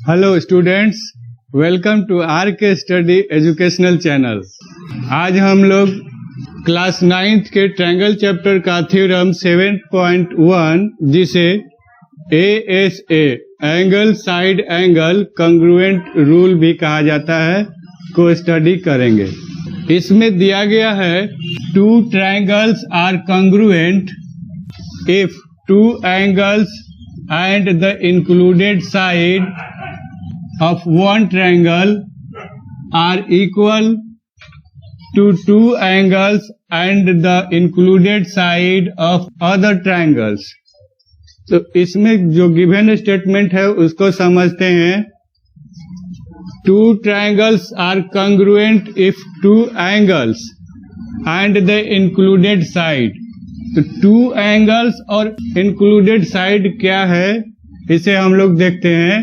Hello students, welcome to R K study educational channel. आज हम लोग क्लास 9th के ट्रायंगल चैप्टर का थ्योरम 7.1 जिसे ASA angle side angle congruent rule भी कहा जाता है को स्टडी करेंगे। इसमें दिया गया है two triangles are congruent if two angles and the included side of one triangle are equal to two angles and the included side of other triangles। तो इसमें जो गिवन स्टेटमेंट है उसको समझते हैं। Two triangles are congruent if two angles and the included side। तो two angles और included side क्या है इसे हम लोग देखते हैं।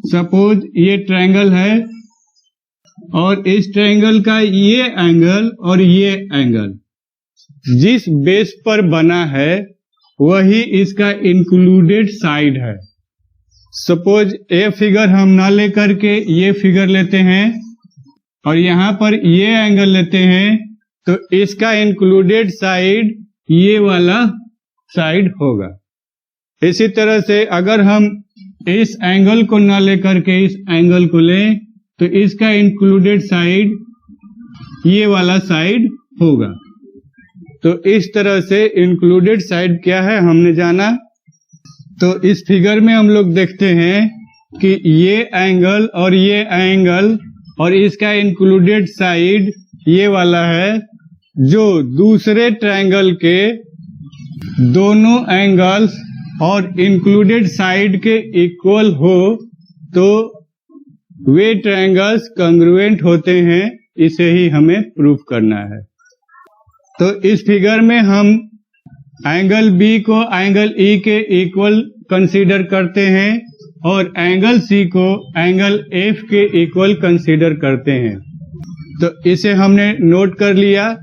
सपोज ये ट्रायंगल है और इस ट्रायंगल का ये एंगल और ये एंगल जिस बेस पर बना है वही इसका इंक्लूडेड साइड है। सपोज ये फिगर हम ना लेकर के ये फिगर लेते हैं और यहाँ पर ये एंगल लेते हैं तो इसका इंक्लूडेड साइड ये वाला साइड होगा। इसी तरह से अगर हम इस एंगल को ना लेकर के इस एंगल को लें तो इसका इंक्लूडेड साइड ये वाला साइड होगा। तो इस तरह से इंक्लूडेड साइड क्या है हमने जाना। तो इस फिगर में हम लोग देखते हैं कि ये एंगल और इसका इंक्लूडेड साइड ये वाला है। जो दूसरे ट्रायंगल के दोनों एंगल्स और इंक्लूडेड साइड के इक्वल हो तो वे ट्रायंगल्स कंग्रुएंट होते हैं। इसे ही हमें प्रूफ करना है। तो इस फिगर में हम एंगल B को एंगल E के इक्वल कंसीडर करते हैं और एंगल C को एंगल F के इक्वल कंसीडर करते हैं। तो इसे हमने नोट कर लिया।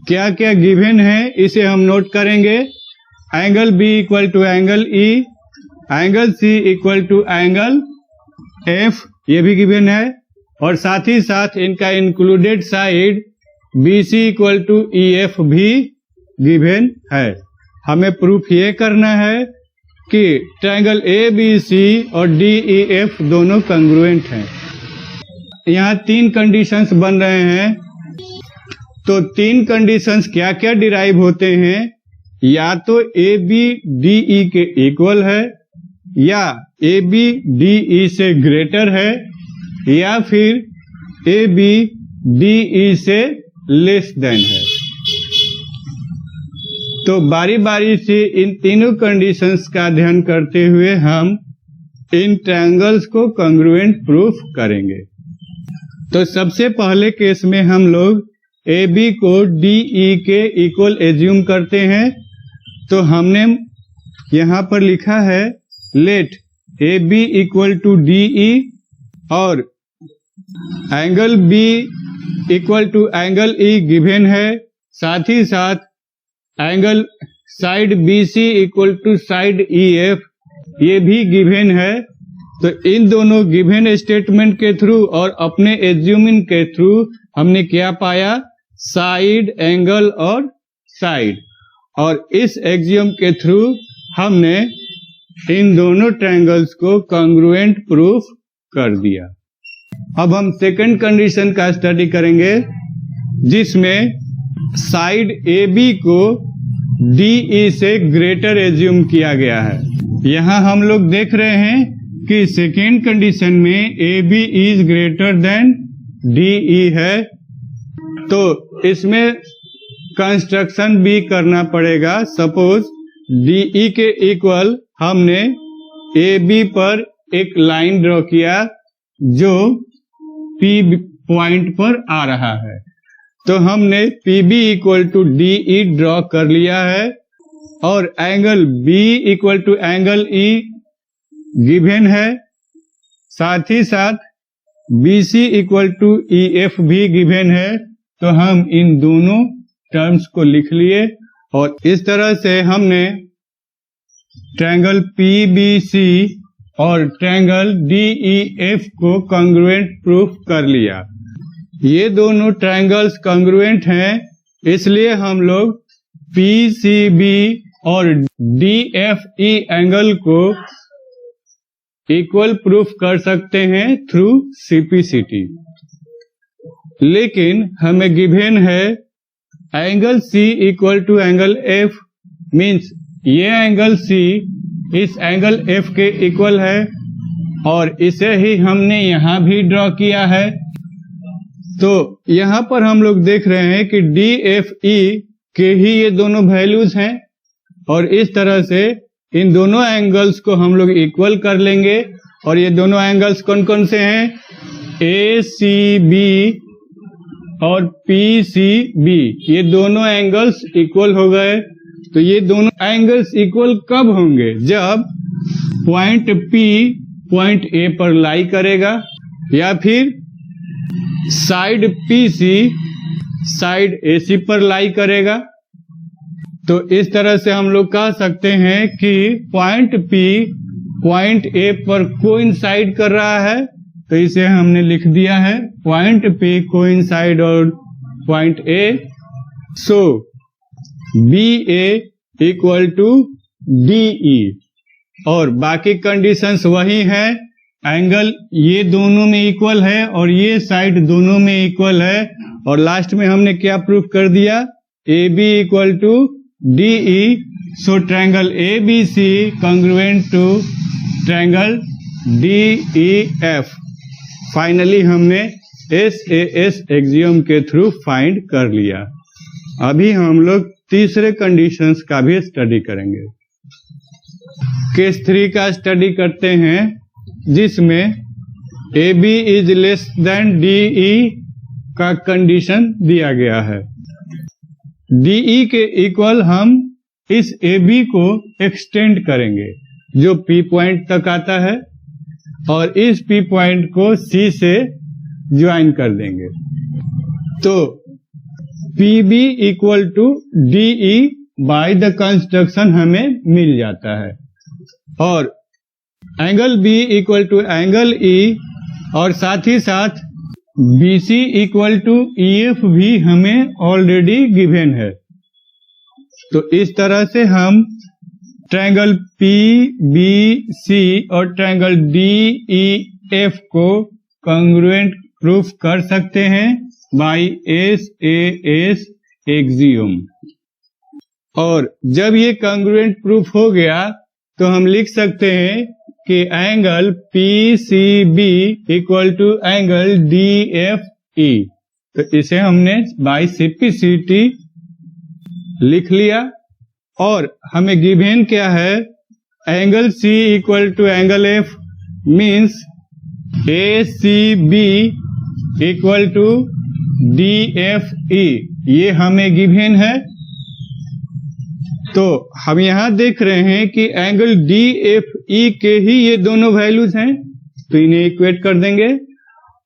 क्या क्या गिवन है इसे हम नोट करेंगे। Angle B equal to angle E, angle C equal to angle F ये भी गिवन है और साथ ही साथ इनका included side BC equal to EF भी गिवन है। हमें प्रूफ ये करना है कि ट्रायंगल ABC और DEF दोनों कंग्रुएंट हैं। यहाँ तीन कंडीशंस बन रहे हैं। तो तीन कंडीशंस क्या क्या डिराइव होते हैं। या तो AB DE के इक्वल है, या AB DE से ग्रेटर है, या फिर AB DE से लेस देन है। तो बारी बारी से इन तीनों कंडीशंस का अध्ययन करते हुए हम इन ट्रायंगल्स को कंग्रुएंट प्रूफ करेंगे। तो सबसे पहले केस में हम लोग AB को DE के इक्वल एज्यूम करते हैं। तो हमने यहाँ पर लिखा है let AB equal to DE और angle B equal to angle E given है। साथ ही साथ angle side BC equal to side EF ये भी गिवन है। तो इन दोनों गिवन स्टेटमेंट के थ्रू और अपने एज्यूमिंग के थ्रू हमने क्या पाया, साइड एंगल और साइड। और इस एक्सियम के थ्रू हमने इन दोनों ट्रायंगल्स को कंग्रुएंट प्रूफ कर दिया। अब हम सेकंड कंडीशन का स्टडी करेंगे जिसमें साइड AB को DE से ग्रेटर एज्यूम किया गया है। यहाँ हम लोग देख रहे हैं कि सेकेंड कंडीशन में AB is greater than DE है। तो इसमें कंस्ट्रक्शन भी करना पड़ेगा। सपोज DE के इक्वल हमने AB पर एक लाइन ड्रॉ किया जो P पॉइंट पर आ रहा है। तो हमने PB equal to DE draw कर लिया है और angle B equal to angle E given है। साथ ही साथ BC इक्वल टू EF भी गिवन है। तो हम इन दोनों टर्म्स को लिख लिए और इस तरह से हमने ट्रायंगल PBC और ट्रायंगल DEF को कॉन्ग्रुएंट प्रूफ कर लिया। ये दोनों ट्रायंगल्स कॉन्ग्रुएंट हैं, इसलिए हम लोग PCB और DFE एंगल को इक्वल प्रूफ कर सकते हैं थ्रू CPCT। लेकिन हमें गिवन है angle C equal to angle F, means ये एंगल C इस एंगल F के इक्वल है और इसे ही हमने यहाँ भी ड्रॉ किया है। तो यहाँ पर हम लोग देख रहे हैं कि DFE के ही ये दोनों वैल्यूज हैं और इस तरह से इन दोनों एंगल्स को हम लोग इक्वल कर लेंगे। और ये दोनों एंगल्स कौन कौन से हैं? ACB और PCB, ये दोनों एंगल्स इक्वल हो गए। तो ये दोनों एंगल्स इक्वल कब होंगे? जब पॉइंट P पॉइंट A पर लाई करेगा या फिर साइड PC साइड AC पर लाई करेगा। तो इस तरह से हम लोग कह सकते हैं कि पॉइंट P पॉइंट A पर कोइंसाइड कर रहा है, तो इसे हमने लिख दिया है पॉइंट P कोइंसाइड और point A। So BA equal to DE और बाकी कंडीशंस वही है। एंगल ये दोनों में इक्वल है और ये साइड दोनों में इक्वल है। और लास्ट में हमने क्या प्रूफ कर दिया? AB equal to DE। So triangle ABC congruent to triangle DEF। Finally हमने SAS एक्सियम के थ्रू फाइंड कर लिया। अभी हम लोग तीसरे कंडीशंस का भी स्टडी करेंगे। केस 3 का स्टडी करते हैं, जिसमें AB is less than DE का कंडीशन दिया गया है। DE के इक्वल हम इस AB को एक्सटेंड करेंगे जो P पॉइंट तक आता है और इस P पॉइंट को C से ज्वाइन कर देंगे। तो PB equal to DE by the construction हमें मिल जाता है और angle B equal to angle E और साथ ही साथ BC इक्वल टू EF भी हमें ऑलरेडी गिवन है। तो इस तरह से हम ट्रायंगल PBC और ट्रायंगल DEF को कॉन्ग्रुएंट प्रूफ कर सकते हैं बाय SAS एक्सियम। और जब ये कॉन्ग्रुएंट प्रूफ हो गया तो हम लिख सकते हैं कि angle PCB equal to angle DFE। तो इसे हमने बाय CPCT लिख लिया और हमें गिवन क्या है? Angle C equal to angle F, means ACB equal to DFE, ये हमें गिवन है। तो हम यहाँ देख रहे हैं कि एंगल DFE के ही ये दोनों वैल्यूज हैं, तो इन्हें इक्वेट कर देंगे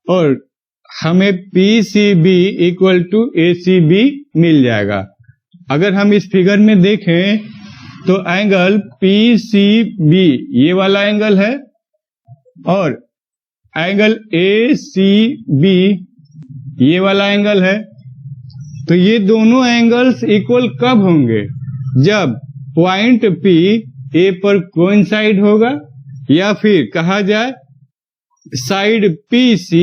और हमें PCB इक्वल टू ACB मिल जाएगा। अगर हम इस फिगर में देखें तो एंगल PCB ये वाला एंगल है और एंगल ACB ये वाला एंगल है। तो ये दोनों एंगल्स इक्वल कब होंगे? जब पॉइंट P A पर कोइंसाइड होगा या फिर कहा जाए साइड PC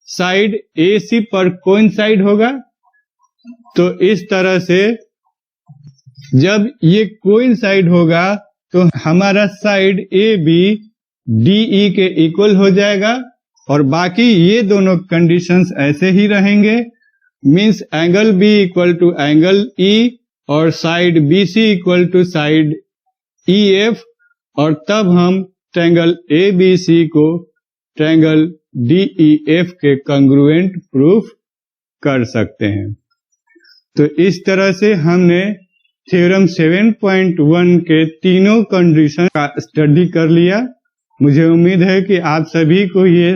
साइड AC पर कोइंसाइड होगा। तो इस तरह से जब ये कोइंसाइड होगा तो हमारा साइड AB DE के इक्वल हो जाएगा और बाकी ये दोनों कंडीशंस ऐसे ही रहेंगे। Means angle B equal to angle E और side BC equal to side EF और तब हम ट्रायंगल ABC को ट्रायंगल DEF के कॉन्ग्रुएंट प्रूफ कर सकते हैं। तो इस तरह से हमने थ्योरम 7.1 के तीनों कंडीशन का स्टडी कर लिया। मुझे उम्मीद है कि आप सभी को ये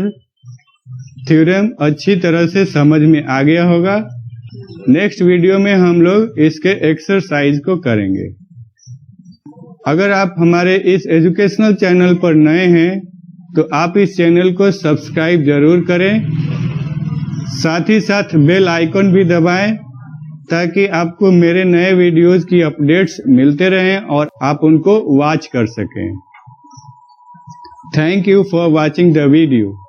थ्योरम अच्छी तरह से समझ में आ गया होगा। नेक्स्ट वीडियो में हम लोग इसके एक्सरसाइज को करेंगे। अगर आप हमारे इस एजुकेशनल चैनल पर नए हैं तो आप इस चैनल को सब्सक्राइब जरूर करें, साथ ही साथ बेल आइकन भी दबाएं ताकि आपको मेरे नए वीडियोस की अपडेट्स मिलते रहें और आप उनको वॉच कर सकें। Thank you for watching the video.